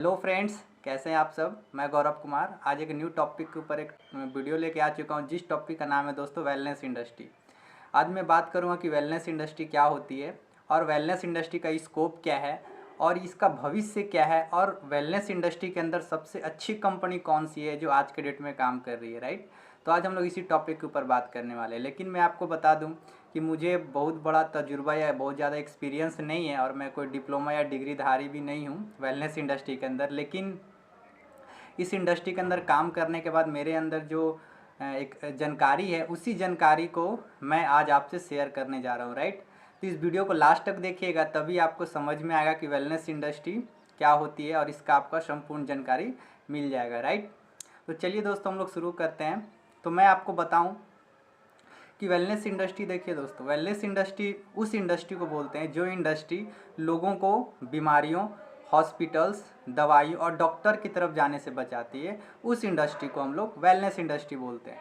Hello friends, कैसे हैं आप सब। मैं गौरव कुमार आज एक न्यू टॉपिक के ऊपर एक वीडियो लेके आ चुका हूं, जिस टॉपिक का नाम है दोस्तों वेलनेस इंडस्ट्री। आज मैं बात करूंगा कि वेलनेस इंडस्ट्री क्या होती है और वेलनेस इंडस्ट्री का स्कोप क्या है और इसका भविष्य क्या है और वेलनेस इंडस्ट्री के अंदर सबसे अच्छी कंपनी कौन सी है जो आज के डेट में काम कर रही है, राइट। तो आज हम लोग इसी टॉपिक के ऊपर बात करने वाले हैं। लेकिन मैं आपको बता दूं कि मुझे बहुत बड़ा तजुर्बा या बहुत ज़्यादा एक्सपीरियंस नहीं है और मैं कोई डिप्लोमा या डिग्रीधारी भी नहीं हूँ वेलनेस इंडस्ट्री के अंदर। लेकिन इस इंडस्ट्री के अंदर काम करने के बाद मेरे अंदर जो एक जानकारी है, उसी जानकारी को मैं आज आपसे शेयर करने जा रहा हूँ, राइट। तो इस वीडियो को लास्ट तक देखिएगा, तभी आपको समझ में आएगा कि वेलनेस इंडस्ट्री क्या होती है और इसका आपका संपूर्ण जानकारी मिल जाएगा, राइट। तो चलिए दोस्तों, हम लोग शुरू करते हैं। तो मैं आपको बताऊं कि वेलनेस इंडस्ट्री, देखिए दोस्तों, वेलनेस इंडस्ट्री उस इंडस्ट्री को बोलते हैं जो इंडस्ट्री लोगों को बीमारियों, हॉस्पिटल्स, दवाई और डॉक्टर की तरफ जाने से बचाती है। उस इंडस्ट्री को हम लोग वेलनेस इंडस्ट्री बोलते हैं,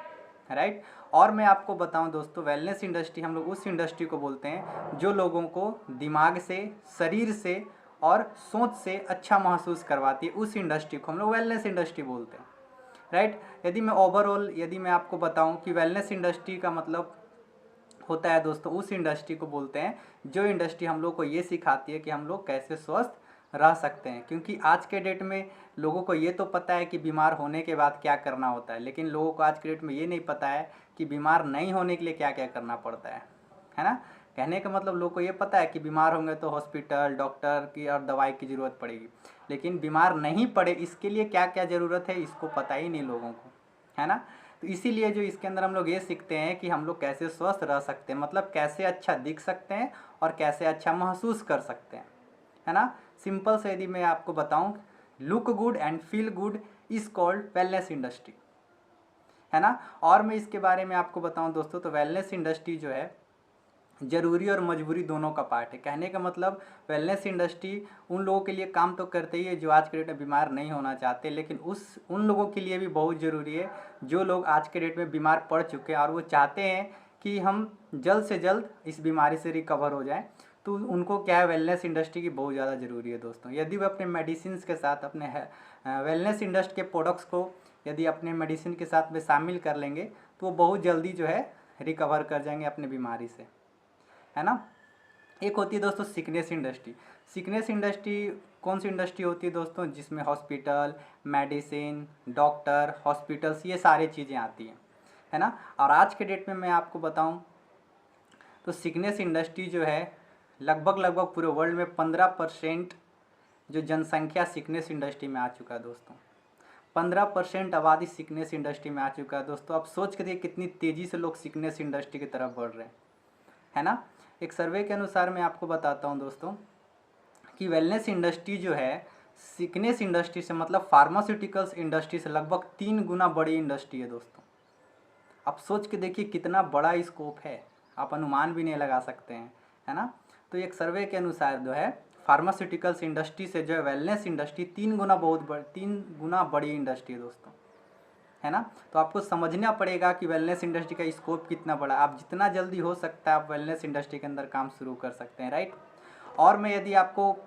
राइट। और मैं आपको बताऊं दोस्तों, वेलनेस इंडस्ट्री हम लोग उस इंडस्ट्री को बोलते हैं जो लोगों को दिमाग से, शरीर से और सोच से अच्छा महसूस करवाती है। उस इंडस्ट्री को हम लोग वेलनेस इंडस्ट्री बोलते हैं, राइट। यदि मैं आपको बताऊं कि वेलनेस इंडस्ट्री का मतलब होता है दोस्तों, उस इंडस्ट्री को बोलते हैं जो इंडस्ट्री हम लोग को ये सिखाती है कि हम लोग कैसे स्वस्थ रह सकते हैं। क्योंकि आज के डेट में लोगों को ये तो पता है कि बीमार होने के बाद क्या करना होता है, लेकिन लोगों को आज के डेट में ये नहीं पता है कि बीमार नहीं होने के लिए क्या क्या करना पड़ता है ना। कहने का मतलब लोगों को ये पता है कि बीमार होंगे तो हॉस्पिटल, डॉक्टर की और दवाई की ज़रूरत पड़ेगी, लेकिन बीमार नहीं पड़े इसके लिए क्या क्या ज़रूरत है इसको पता ही नहीं लोगों को, है ना। तो इसीलिए जो इसके अंदर हम लोग ये सीखते हैं कि हम लोग कैसे स्वस्थ रह सकते हैं, मतलब कैसे अच्छा दिख सकते हैं और कैसे अच्छा महसूस कर सकते हैं, है ना। सिंपल से यदि मैं आपको बताऊं, look good and feel good is called wellness industry, है ना। और मैं इसके बारे में आपको बताऊं दोस्तों, तो वेलनेस इंडस्ट्री जो है ज़रूरी और मजबूरी दोनों का पार्ट है। कहने का मतलब वेलनेस इंडस्ट्री उन लोगों के लिए काम तो करते ही है जो आज के डेट में बीमार नहीं होना चाहते, लेकिन उन लोगों के लिए भी बहुत ज़रूरी है जो लोग आज के डेट में बीमार पड़ चुके हैं और वो चाहते हैं कि हम जल्द से जल्द इस बीमारी से रिकवर हो जाएं। तो उनको क्या है, वेलनेस इंडस्ट्री की बहुत ज़्यादा ज़रूरी है दोस्तों। यदि वो अपने मेडिसिन के साथ अपने वेलनेस इंडस्ट्री के प्रोडक्ट्स को यदि अपने मेडिसिन के साथ में शामिल कर लेंगे तो वो बहुत जल्दी जो है रिकवर कर जाएंगे अपने बीमारी से, है ना। एक होती है दोस्तों सिकनेस इंडस्ट्री। सिकनेस इंडस्ट्री कौन सी इंडस्ट्री होती है दोस्तों, जिसमें हॉस्पिटल, मेडिसिन, डॉक्टर, हॉस्पिटल्स, ये सारी चीज़ें आती हैं, है ना। और आज के डेट में मैं आपको बताऊं तो सिकनेस इंडस्ट्री जो है लगभग पूरे वर्ल्ड में 15% जो जनसंख्या सिकनेस इंडस्ट्री में आ चुका है दोस्तों। 15% आबादी सिकनेस इंडस्ट्री में आ चुका है दोस्तों। आप सोच के देखिए कितनी तेज़ी से लोग सिकनेस इंडस्ट्री की तरफ बढ़ रहे हैं, है ना। एक सर्वे के अनुसार मैं आपको बताता हूं दोस्तों कि वेलनेस इंडस्ट्री जो है सिकनेस इंडस्ट्री से, मतलब फार्मास्यूटिकल्स इंडस्ट्री से लगभग 3 गुना बड़ी इंडस्ट्री है दोस्तों। आप सोच के देखिए कितना बड़ा स्कोप है, आप अनुमान भी नहीं लगा सकते हैं, है ना। तो एक सर्वे के अनुसार जो है फार्मास्यूटिकल्स इंडस्ट्री से जो है वेलनेस इंडस्ट्री 3 गुना बड़ी इंडस्ट्री है दोस्तों, है ना। तो आपको समझना पड़ेगा कि वेलनेस इंडस्ट्री का स्कोप कितना बड़ा। आप जितना जल्दी हो सकता है आप वेलनेस इंडस्ट्री के अंदर काम शुरू कर सकते हैं, राइट। और मैं यदि आपको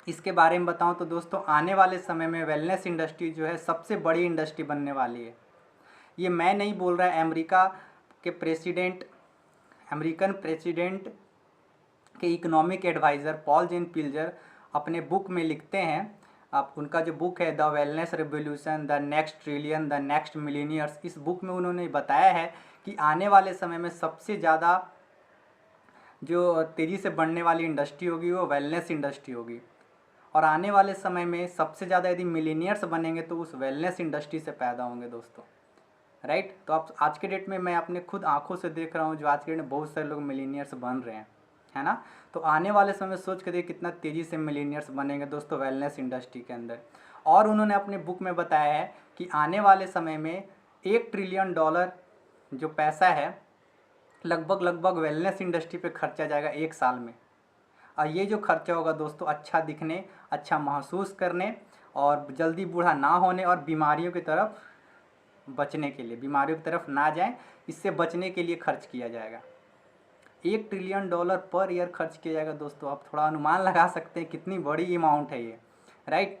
इसके बारे में बताऊं तो दोस्तों, आने वाले समय में वेलनेस इंडस्ट्री जो है सबसे बड़ी इंडस्ट्री बनने वाली है। ये मैं नहीं बोल रहा, अमेरिकन प्रेसिडेंट के इकोनॉमिक एडवाइज़र पॉल जेन पिल्जर अपने बुक में लिखते हैं। आप उनका जो बुक है the wellness revolution, the next trillion, the next millionaires, इस बुक में उन्होंने बताया है कि आने वाले समय में सबसे ज़्यादा जो तेज़ी से बढ़ने वाली इंडस्ट्री होगी वो वेलनेस इंडस्ट्री होगी। और आने वाले समय में सबसे ज़्यादा यदि मिलीनियर्स बनेंगे तो उस वेलनेस इंडस्ट्री से पैदा होंगे दोस्तों, राइट। तो आप आज के डेट में मैं अपने खुद आंखों से देख रहा हूँ जो आज के डेट में बहुत सारे लोग मिलीनियर्स बन रहे हैं, है ना। तो आने वाले समय सोच के देखिए कितना तेज़ी से मिलीनियर्स बनेंगे दोस्तों वेलनेस इंडस्ट्री के अंदर। और उन्होंने अपने बुक में बताया है कि आने वाले समय में $1 ट्रिलियन जो पैसा है लगभग वेलनेस इंडस्ट्री पे खर्चा जाएगा 1 साल में। और ये जो खर्चा होगा दोस्तों अच्छा दिखने, अच्छा महसूस करने और जल्दी बूढ़ा ना होने और बीमारियों की तरफ बचने के लिए, बीमारियों की तरफ ना जाएं, इससे बचने के लिए खर्च किया जाएगा। $1 ट्रिलियन पर ईयर खर्च किया जाएगा दोस्तों। आप थोड़ा अनुमान लगा सकते हैं कितनी बड़ी अमाउंट है ये, राइट।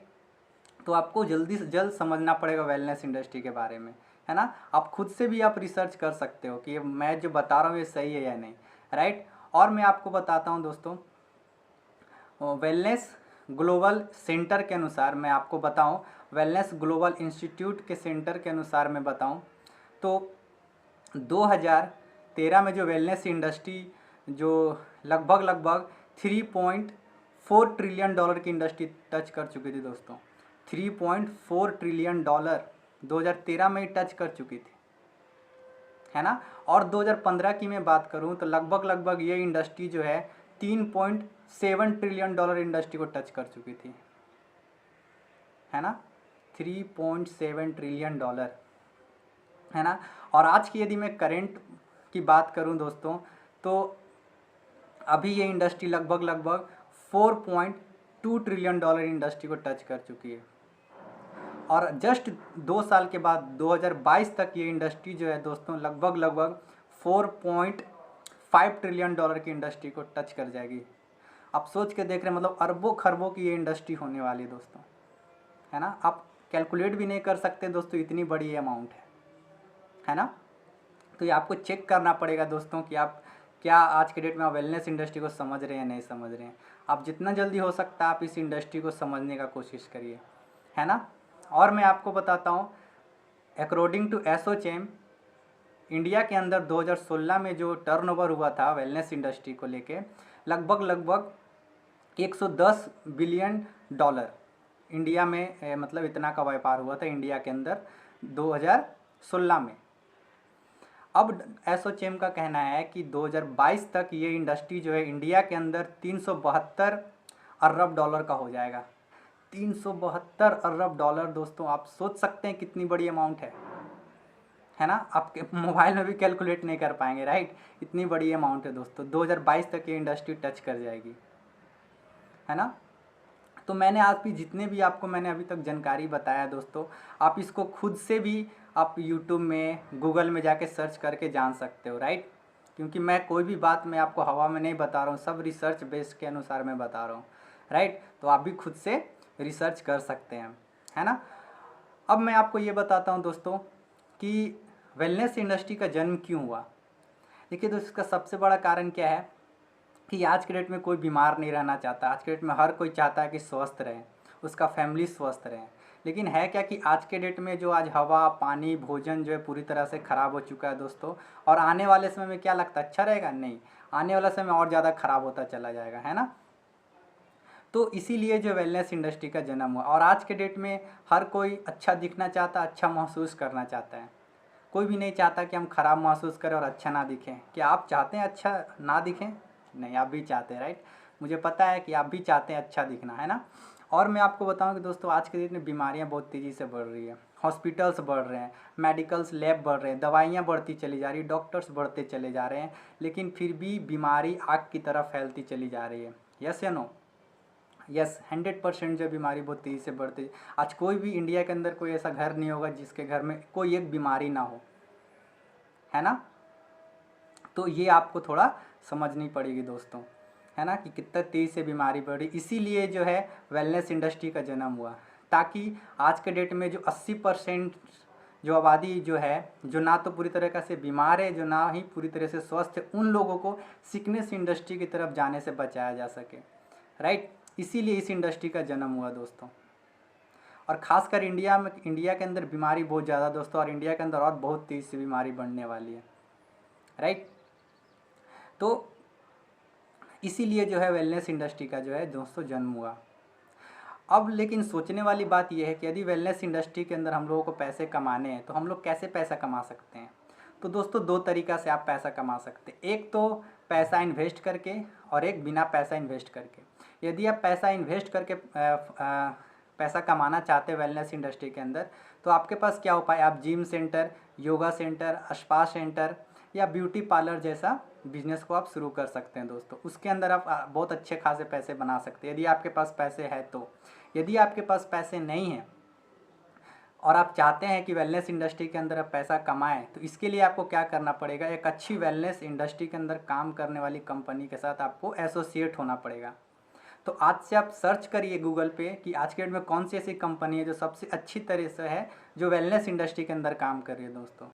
तो आपको जल्दी से जल्द समझना पड़ेगा वेलनेस इंडस्ट्री के बारे में, है ना। आप खुद से भी आप रिसर्च कर सकते हो कि ये मैं जो बता रहा हूँ ये सही है या नहीं, राइट। और मैं आपको बताता हूँ दोस्तों, वेलनेस ग्लोबल सेंटर के अनुसार मैं आपको बताऊं, वेलनेस ग्लोबल इंस्टीट्यूट के सेंटर के अनुसार मैं बताऊं तो 2013 में जो वेलनेस इंडस्ट्री जो लगभग 3.4 ट्रिलियन डॉलर की इंडस्ट्री टच कर चुकी थी दोस्तों। 3.4 ट्रिलियन डॉलर 2013 में ही टच कर चुकी थी, है ना। और 2015 की मैं बात करूं तो लगभग ये इंडस्ट्री जो है 3.7 ट्रिलियन डॉलर इंडस्ट्री को टच कर चुकी थी, है ना। 3.7 ट्रिलियन डॉलर, है ना। और आज की यदि मैं करंट की बात करूं दोस्तों तो अभी ये इंडस्ट्री लगभग 4.2 ट्रिलियन डॉलर इंडस्ट्री को टच कर चुकी है। और जस्ट 2 साल के बाद 2022 तक ये इंडस्ट्री जो है दोस्तों लगभग 4.5 ट्रिलियन डॉलर की इंडस्ट्री को टच कर जाएगी। आप सोच के देख रहे हैं, मतलब अरबों खरबों की ये इंडस्ट्री होने वाली है दोस्तों, है ना। आप कैलकुलेट भी नहीं कर सकते दोस्तों, इतनी बड़ी अमाउंट है ना। तो ये आपको चेक करना पड़ेगा दोस्तों कि आप क्या आज के डेट में आप वेलनेस इंडस्ट्री को समझ रहे हैं नहीं समझ रहे हैं। आप जितना जल्दी हो सकता है आप इस इंडस्ट्री को समझने का कोशिश करिए, है ना। और मैं आपको बताता हूँ, अकॉर्डिंग टू एसोचैम, इंडिया के अंदर 2016 में जो टर्नओवर हुआ था वेलनेस इंडस्ट्री को लेके लगभग 110 बिलियन डॉलर इंडिया में मतलब इतना का व्यापार हुआ था इंडिया के अंदर 2016 में। अब एसोचैम का कहना है कि 2022 तक ये इंडस्ट्री जो है इंडिया के अंदर 372 अरब डॉलर का हो जाएगा। 372 अरब डॉलर दोस्तों, आप सोच सकते हैं कितनी बड़ी अमाउंट है ना। आपके मोबाइल में भी कैलकुलेट नहीं कर पाएंगे, राइट। इतनी बड़ी अमाउंट है दोस्तों, 2022 तक ये इंडस्ट्री टच कर जाएगी, है ना। तो मैंने आज भी जितने भी आपको मैंने अभी तक जानकारी बताया दोस्तों, आप इसको खुद से भी आप यूट्यूब में गूगल में जाके सर्च करके जान सकते हो, राइट। क्योंकि मैं कोई भी बात मैं आपको हवा में नहीं बता रहा हूँ, सब रिसर्च बेस के अनुसार मैं बता रहा हूँ, राइट। तो आप भी खुद से रिसर्च कर सकते हैं, है ना। अब मैं आपको ये बताता हूँ दोस्तों कि वेलनेस इंडस्ट्री का जन्म क्यों हुआ। देखिए दोस्तों, इसका सबसे बड़ा कारण क्या है कि आज के डेट में कोई बीमार नहीं रहना चाहता। आज के डेट में हर कोई चाहता है कि स्वस्थ रहे, उसका फैमिली स्वस्थ रहे। लेकिन है क्या कि आज के डेट में जो आज हवा पानी भोजन जो है पूरी तरह से ख़राब हो चुका है दोस्तों। और आने वाले समय में क्या लगता है, अच्छा रहेगा? नहीं, आने वाला समय और ज़्यादा ख़राब होता चला जाएगा, है ना। तो इसीलिए जो वेलनेस इंडस्ट्री का जन्म हुआ। और आज के डेट में हर कोई अच्छा दिखना चाहता, अच्छा महसूस करना चाहता है। कोई भी नहीं चाहता कि हम खराब महसूस करें और अच्छा ना दिखें। क्या आप चाहते हैं अच्छा ना दिखें? नहीं, आप भी चाहते हैं, राइट। मुझे पता है कि आप भी चाहते हैं अच्छा दिखना, है ना। और मैं आपको बताऊं कि दोस्तों आज के दिन में बीमारियां बहुत तेज़ी से बढ़ रही है। हॉस्पिटल्स बढ़ रहे हैं, मेडिकल्स लैब बढ़ रहे हैं, दवाइयाँ बढ़ती चली जा रही है, डॉक्टर्स बढ़ते चले जा रहे हैं। लेकिन फिर भी बीमारी आग की तरह फैलती चली जा रही है। यस या नो? यस, 100% जो बीमारी बहुत तेज़ी से बढ़ती। आज कोई भी इंडिया के अंदर कोई ऐसा घर नहीं होगा जिसके घर में कोई एक बीमारी ना हो, है ना। तो ये आपको थोड़ा समझनी पड़ेगी दोस्तों, है ना, कि कितना तेज़ी से बीमारी बढ़ी। इसीलिए जो है वेलनेस इंडस्ट्री का जन्म हुआ, ताकि आज के डेट में जो 80% जो आबादी जो है, जो ना तो पूरी तरह से बीमार है, जो ना ही पूरी तरह से स्वस्थ है, उन लोगों को सिकनेस इंडस्ट्री की तरफ जाने से बचाया जा सके, राइट। इसीलिए इस इंडस्ट्री का जन्म हुआ दोस्तों। और ख़ासकर इंडिया के अंदर बीमारी बहुत ज़्यादा दोस्तों, और इंडिया के अंदर और बहुत तेज़ी से बीमारी बढ़ने वाली है, राइट। तो इसीलिए जो है वेलनेस इंडस्ट्री का जो है दोस्तों जन्म हुआ। अब लेकिन सोचने वाली बात यह है कि यदि वेलनेस इंडस्ट्री के अंदर हम लोगों को पैसे कमाने हैं तो हम लोग कैसे पैसा कमा सकते हैं। तो दोस्तों दो तरीक़ा से आप पैसा कमा सकते हैं, एक तो पैसा इन्वेस्ट करके और एक बिना पैसा इन्वेस्ट करके। यदि आप पैसा इन्वेस्ट करके पैसा कमाना चाहते हैं वेलनेस इंडस्ट्री के अंदर, तो आपके पास क्या उपाय, आप gym centre, yoga centre, spa centre या ब्यूटी पार्लर जैसा बिजनेस को आप शुरू कर सकते हैं दोस्तों। उसके अंदर आप बहुत अच्छे खासे पैसे बना सकते हैं यदि आपके पास पैसे है तो। यदि आपके पास पैसे नहीं हैं और आप चाहते हैं कि वेलनेस इंडस्ट्री के अंदर आप पैसा कमाएं, तो इसके लिए आपको क्या करना पड़ेगा, एक अच्छी वेलनेस इंडस्ट्री के अंदर काम करने वाली कंपनी के साथ आपको एसोसिएट होना पड़ेगा। तो आज से आप सर्च करिए गूगल पे कि आज के डेट में कौन सी ऐसी कंपनी है जो सबसे अच्छी तरह से है, जो वेलनेस इंडस्ट्री के अंदर काम कर रही है दोस्तों।